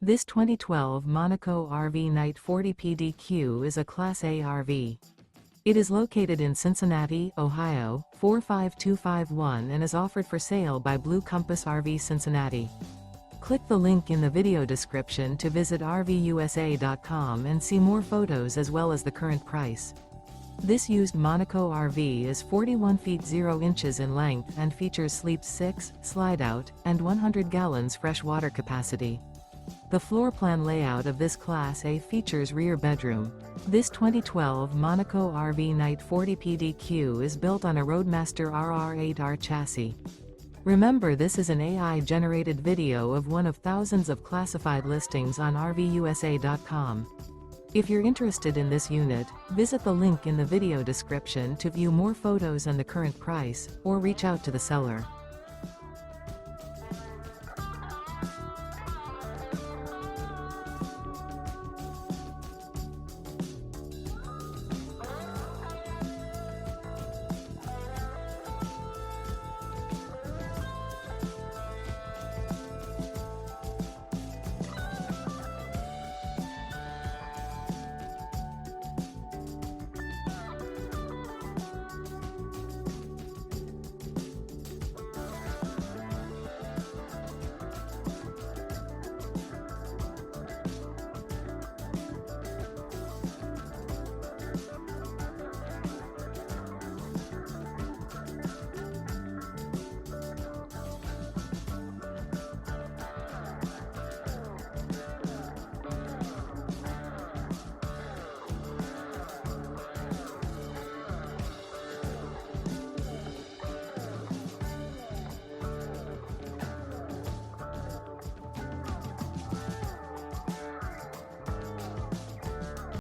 This 2012 Monaco RV Knight 40 PDQ is a Class A RV. It is located in Cincinnati, Ohio, 45251 and is offered for sale by Blue Compass RV Cincinnati. Click the link in the video description to visit RVUSA.com and see more photos as well as the current price. This used Monaco RV is 41 feet 0 inches in length and features sleep 6, slide-out, and 100 gallons fresh water capacity. The floor plan layout of this Class A features rear bedroom. This 2012 Monaco RV Knight 40 PDQ is built on a Roadmaster RR8R chassis. Remember, this is an AI-generated video of one of thousands of classified listings on RVUSA.com. If you're interested in this unit, visit the link in the video description to view more photos and the current price, or reach out to the seller.